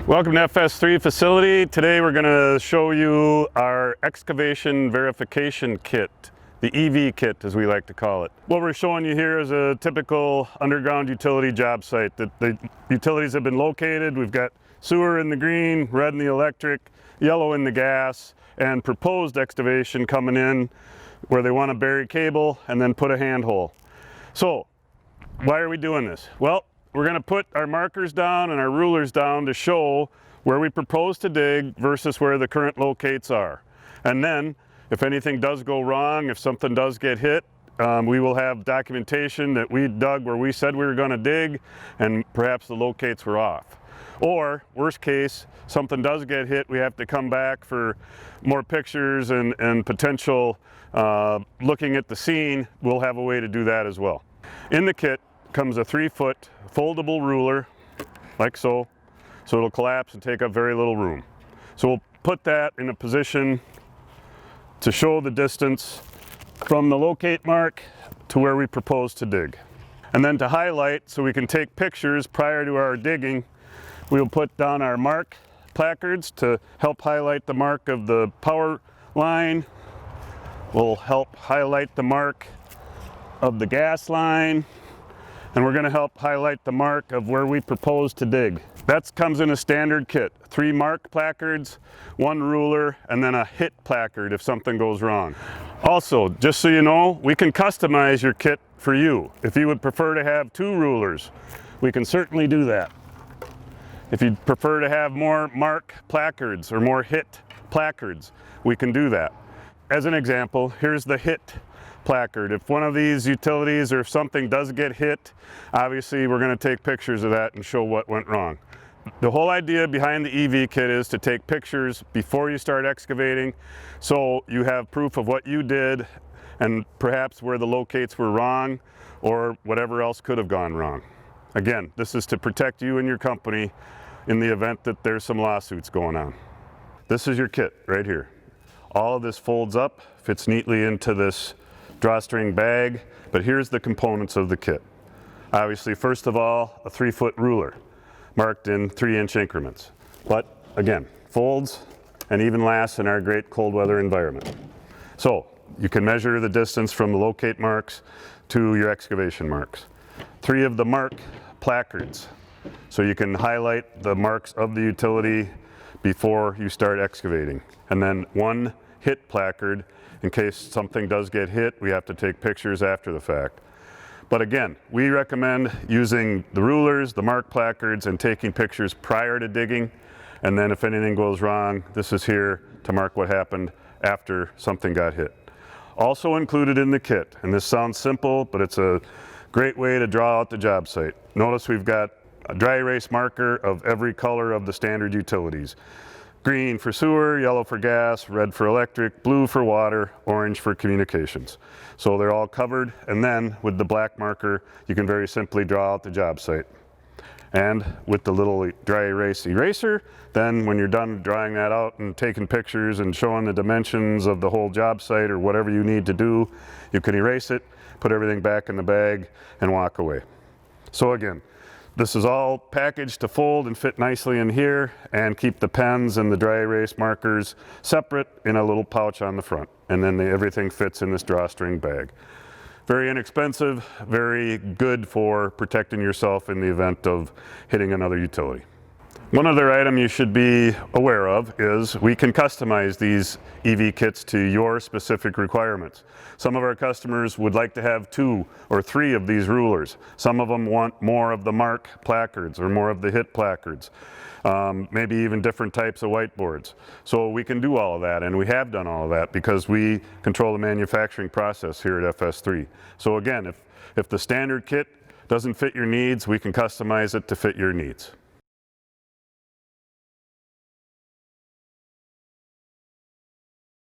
Welcome to FS3 facility. Today we're going to show you our excavation verification kit, the EV kit as we like to call it. What we're showing you here is a typical underground utility job site that the utilities have been located. We've got sewer in the green, red in the electric, yellow in the gas, and proposed excavation coming in where they want to bury cable and then put a handhole. So why are we doing this? Well, we're going to put our markers down and our rulers down to show where we propose to dig versus where the current locates are. And then if anything does go wrong, if something does get hit, we will have documentation that we dug where we said we were going to dig and perhaps the locates were off. Or worst case, something does get hit, we have to come back for more pictures and potential looking at the scene. We'll have a way to do that as well. In the kit comes a 3-foot foldable ruler, like so it'll collapse and take up very little room. So we'll put that in a position to show the distance from the locate mark to where we propose to dig. And then to highlight, so we can take pictures prior to our digging, we'll put down our mark placards to help highlight the mark of the power line. We'll help highlight the mark of the gas line. And we're going to help highlight the mark of where we propose to dig. That comes in a standard kit. 3 mark placards, 1 ruler, and then a hit placard if something goes wrong. Also, just so you know, we can customize your kit for you. If you would prefer to have 2 rulers, we can certainly do that. If you'd prefer to have more mark placards or more hit placards, we can do that. As an example, here's the hit placard. If one of these utilities or if something does get hit, obviously we're going to take pictures of that and show what went wrong. The whole idea behind the EV kit is to take pictures before you start excavating so you have proof of what you did and perhaps where the locates were wrong or whatever else could have gone wrong. Again, this is to protect you and your company in the event that there's some lawsuits going on. This is your kit right here. All of this folds up, fits neatly into this drawstring bag, but here's the components of the kit. Obviously, first of all, a 3-foot ruler marked in 3-inch increments, but again, folds and even lasts in our great cold weather environment. So you can measure the distance from the locate marks to your excavation marks. 3 of the mark placards, so you can highlight the marks of the utility before you start excavating. And then 1 hit placard. In case something does get hit, we have to take pictures after the fact. But again, we recommend using the rulers, the mark placards, and taking pictures prior to digging. And then if anything goes wrong, this is here to mark what happened after something got hit. Also included in the kit, and this sounds simple, but it's a great way to draw out the job site. Notice we've got a dry erase marker of every color of the standard utilities. Green for sewer, yellow for gas, red for electric, blue for water, orange for communications. So they're all covered, and then with the black marker, you can very simply draw out the job site. And with the little dry erase eraser, then when you're done drawing that out and taking pictures and showing the dimensions of the whole job site or whatever you need to do, you can erase it, put everything back in the bag, and walk away. So again, this is all packaged to fold and fit nicely in here and keep the pens and the dry erase markers separate in a little pouch on the front. And then everything fits in this drawstring bag. Very inexpensive, very good for protecting yourself in the event of hitting another utility. One other item you should be aware of is we can customize these EV kits to your specific requirements. Some of our customers would like to have 2 or 3 of these rulers. Some of them want more of the mark placards or more of the hit placards. Maybe even different types of whiteboards. So we can do all of that, and we have done all of that because we control the manufacturing process here at FS3. So again, if the standard kit doesn't fit your needs, we can customize it to fit your needs.